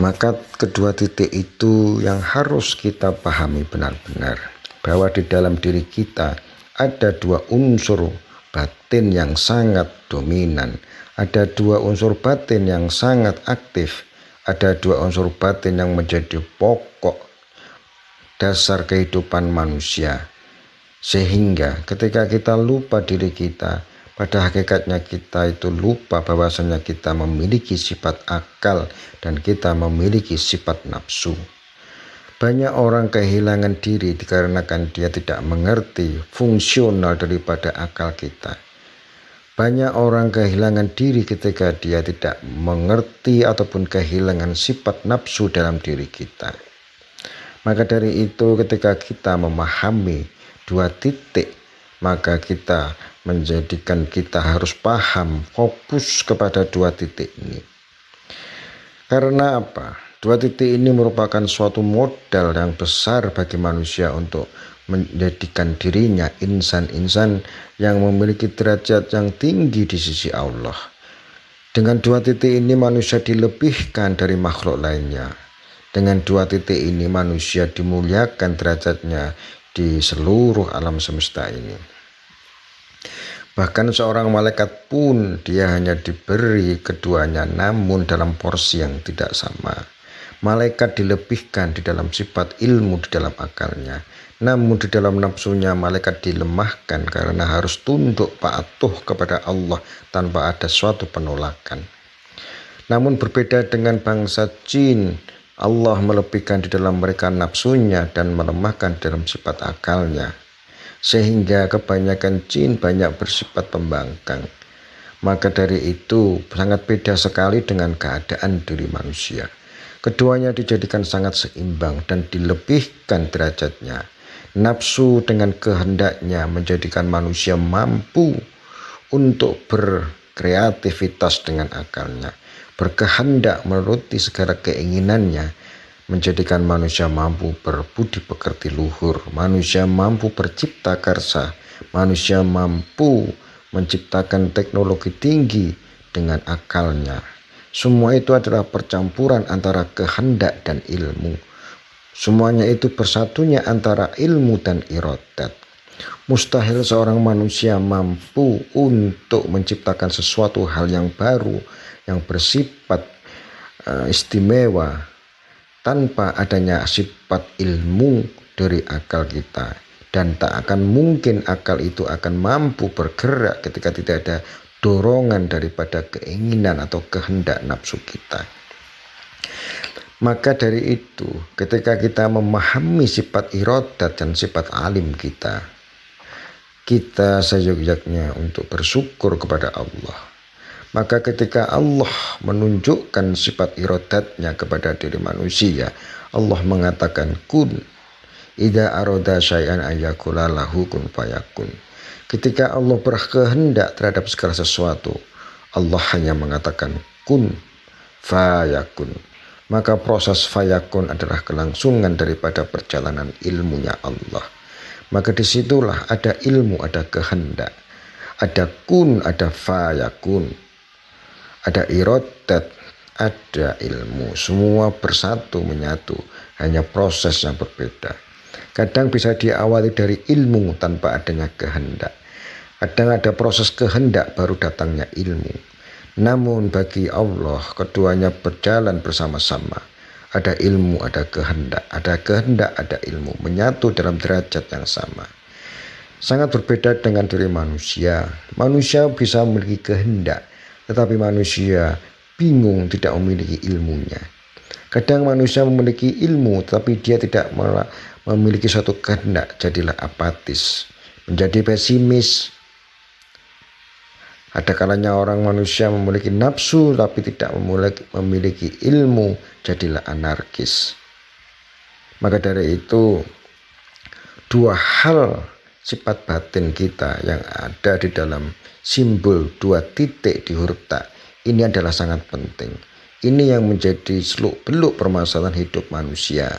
Maka kedua titik itu yang harus kita pahami benar-benar, bahwa di dalam diri kita ada dua unsur batin yang sangat dominan, ada dua unsur batin yang sangat aktif, ada dua unsur batin yang menjadi pokok dasar kehidupan manusia. Sehingga ketika kita lupa diri kita, pada hakikatnya kita itu lupa bahwasanya kita memiliki sifat akal dan kita memiliki sifat nafsu. Banyak orang kehilangan diri dikarenakan dia tidak mengerti fungsional daripada akal kita. Banyak orang kehilangan diri ketika dia tidak mengerti ataupun kehilangan sifat nafsu dalam diri kita. Maka dari itu ketika kita memahami dua titik, maka kita menjadikan kita harus paham, fokus kepada dua titik ini. Karena apa? Dua titik ini merupakan suatu modal yang besar bagi manusia untuk menjadikan dirinya insan-insan yang memiliki derajat yang tinggi di sisi Allah. Dengan dua titik ini manusia dilebihkan dari makhluk lainnya. Dengan dua titik ini manusia dimuliakan derajatnya di seluruh alam semesta ini. Bahkan seorang malaikat pun dia hanya diberi keduanya, namun dalam porsi yang tidak sama. Malaikat dilebihkan di dalam sifat ilmu di dalam akalnya, namun di dalam nafsunya malaikat dilemahkan karena harus tunduk patuh kepada Allah tanpa ada suatu penolakan. Namun berbeda dengan bangsa jin, Allah melebihkan di dalam mereka nafsunya dan melemahkan dalam sifat akalnya. Sehingga kebanyakan jin banyak bersifat pembangkang. Maka dari itu sangat beda sekali dengan keadaan diri manusia. Keduanya dijadikan sangat seimbang dan dilebihkan derajatnya. Nafsu dengan kehendaknya menjadikan manusia mampu untuk berkreativitas dengan akalnya, berkehendak menuruti segala keinginannya, menjadikan manusia mampu berbudi pekerti luhur, manusia mampu bercipta karsa, manusia mampu menciptakan teknologi tinggi dengan akalnya. Semua itu adalah percampuran antara kehendak dan ilmu. Semuanya itu bersatunya antara ilmu dan iradat. Mustahil seorang manusia mampu untuk menciptakan sesuatu hal yang baru, yang bersifat istimewa, tanpa adanya sifat ilmu dari akal kita. Dan tak akan mungkin akal itu akan mampu bergerak ketika tidak ada dorongan daripada keinginan atau kehendak nafsu kita. Maka dari itu ketika kita memahami sifat iradat dan sifat alim kita seyogyaknya untuk bersyukur kepada Allah. Maka ketika Allah menunjukkan sifat iradatnya kepada diri manusia, Allah mengatakan kun, idza arada syai'an ayyakula lahu kun fayakun. Ketika Allah berkehendak terhadap segala sesuatu, Allah hanya mengatakan kun fayakun. Maka proses fayakun adalah kelangsungan daripada perjalanan ilmunya Allah. Maka disitulah ada ilmu, ada kehendak, ada kun, ada fayakun. Ada iradat, ada ilmu, semua bersatu menyatu, hanya proses yang berbeda. Kadang bisa diawali dari ilmu tanpa adanya kehendak. Kadang ada proses kehendak baru datangnya ilmu. Namun bagi Allah keduanya berjalan bersama-sama. Ada ilmu, ada kehendak, ada ilmu, menyatu dalam derajat yang sama. Sangat berbeda dengan diri manusia. Manusia bisa memiliki kehendak, tetapi manusia bingung tidak memiliki ilmunya. Kadang manusia memiliki ilmu tetapi dia tidak memiliki suatu kehendak, jadilah apatis, menjadi pesimis. Ada kalanya orang manusia memiliki nafsu tapi tidak memiliki ilmu, jadilah anarkis. Maka dari itu dua hal sifat batin kita yang ada di dalam simbol dua titik di huruf ta ini adalah sangat penting. Ini yang menjadi seluk-beluk permasalahan hidup manusia.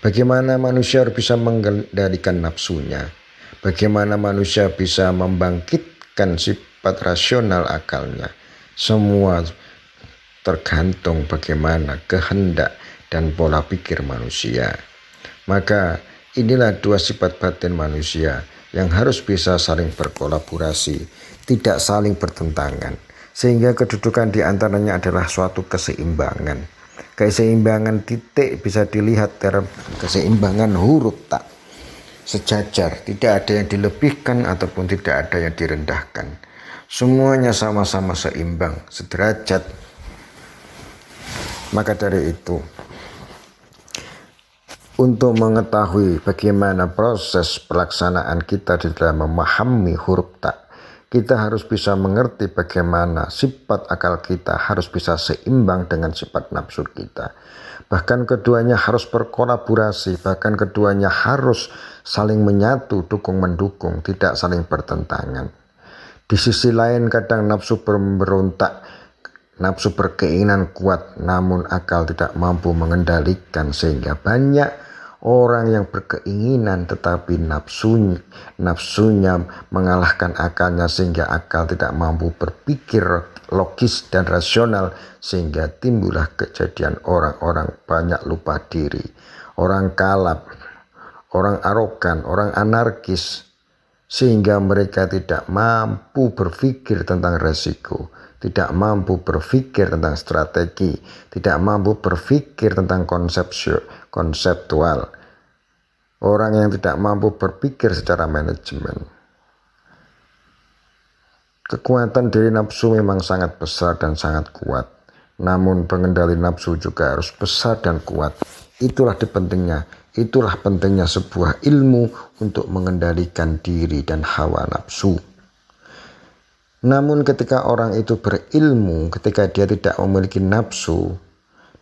Bagaimana manusia bisa mengendalikan nafsunya? Bagaimana manusia bisa membangkitkan sifat rasional akalnya? Semua tergantung bagaimana kehendak dan pola pikir manusia. Maka inilah dua sifat batin manusia yang harus bisa saling berkolaborasi, tidak saling bertentangan, sehingga kedudukan di antaranya adalah suatu keseimbangan. Keseimbangan titik bisa dilihat dalam keseimbangan huruf tak sejajar, tidak ada yang dilebihkan ataupun tidak ada yang direndahkan. Semuanya sama-sama seimbang, sederajat. Maka dari itu, untuk mengetahui bagaimana proses pelaksanaan kita di dalam memahami huruf tak, kita harus bisa mengerti bagaimana sifat akal kita harus bisa seimbang dengan sifat nafsu kita. Bahkan keduanya harus berkolaborasi, bahkan keduanya harus saling menyatu, dukung-mendukung, tidak saling bertentangan. Di sisi lain kadang nafsu memberontak, nafsu berkeinginan kuat, namun akal tidak mampu mengendalikan, sehingga banyak orang yang berkeinginan tetapi nafsunya mengalahkan akalnya, sehingga akal tidak mampu berpikir logis dan rasional, sehingga timbullah kejadian orang-orang banyak lupa diri, orang kalap, orang arogan, orang anarkis, sehingga mereka tidak mampu berpikir tentang resiko, tidak mampu berpikir tentang strategi, tidak mampu berpikir tentang konseptual. Orang yang tidak mampu berpikir secara manajemen. Kekuatan diri nafsu memang sangat besar dan sangat kuat. Namun pengendali nafsu juga harus besar dan kuat. Itulah pentingnya sebuah ilmu untuk mengendalikan diri dan hawa nafsu. Namun ketika orang itu berilmu, ketika dia tidak memiliki nafsu,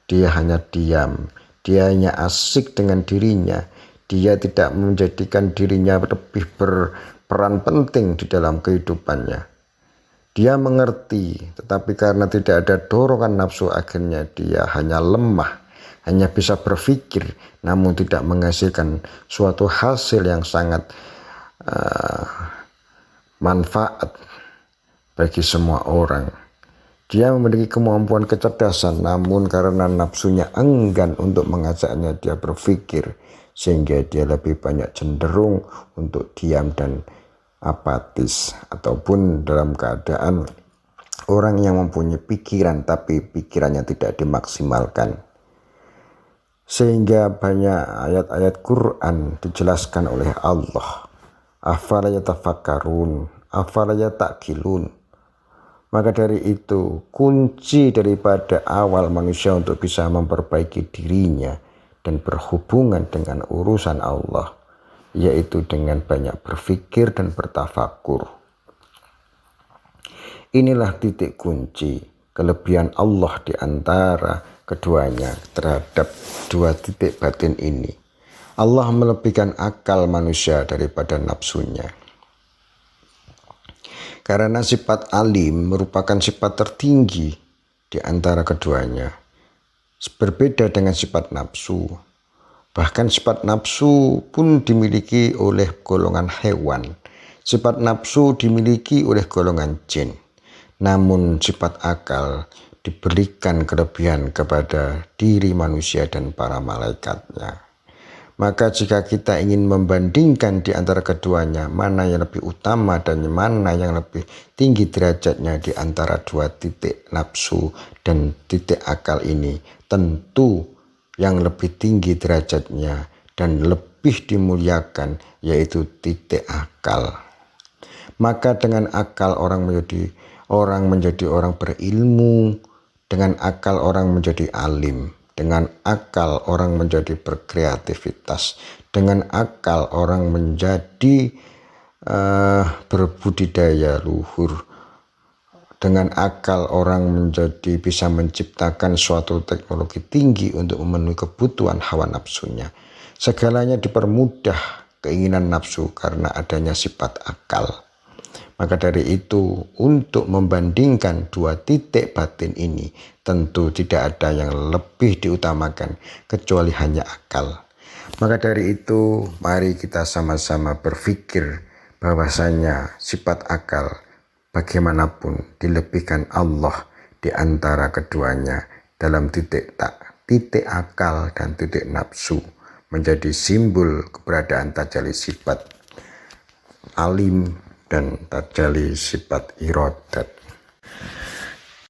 dia hanya diam, dia hanya asik dengan dirinya, dia tidak menjadikan dirinya lebih berperan penting di dalam kehidupannya. Dia mengerti, tetapi karena tidak ada dorongan nafsu, akhirnya dia hanya lemah, hanya bisa berpikir, namun tidak menghasilkan suatu hasil yang sangat manfaat bagi semua orang. Dia memiliki kemampuan kecerdasan, namun karena nafsunya enggan untuk mengajaknya dia berpikir, sehingga dia lebih banyak cenderung untuk diam dan apatis, ataupun dalam keadaan orang yang mempunyai pikiran tapi pikirannya tidak dimaksimalkan. Sehingga banyak ayat-ayat Quran dijelaskan oleh Allah, afala yatafakkarun, afala yatakilun. Maka dari itu, kunci daripada awal manusia untuk bisa memperbaiki dirinya dan berhubungan dengan urusan Allah, yaitu dengan banyak berpikir dan bertafakur. Inilah titik kunci kelebihan Allah di antara keduanya terhadap dua titik batin ini. Allah melebihkan akal manusia daripada nafsunya. Karena sifat alim merupakan sifat tertinggi di antara keduanya, berbeda dengan sifat nafsu. Bahkan sifat nafsu pun dimiliki oleh golongan hewan. Sifat nafsu dimiliki oleh golongan jin. Namun sifat akal diberikan kelebihan kepada diri manusia dan para malaikatnya. Maka jika kita ingin membandingkan di antara keduanya, mana yang lebih utama dan mana yang lebih tinggi derajatnya di antara dua titik nafsu dan titik akal ini, tentu yang lebih tinggi derajatnya dan lebih dimuliakan yaitu titik akal. Maka dengan akal orang menjadi orang berilmu, dengan akal orang menjadi alim, dengan akal orang menjadi berkreativitas, dengan akal orang menjadi berbudidaya luhur, dengan akal orang menjadi bisa menciptakan suatu teknologi tinggi untuk memenuhi kebutuhan hawa nafsunya. Segalanya dipermudah keinginan nafsu karena adanya sifat akal. Maka dari itu, untuk membandingkan dua titik batin ini, tentu tidak ada yang lebih diutamakan kecuali hanya akal. Maka dari itu, mari kita sama-sama berpikir bahwasanya sifat akal bagaimanapun dilebihkan Allah di antara keduanya dalam titik akal dan titik nafsu, menjadi simbol keberadaan tajalli sifat alim dan tajalli sifat iradat.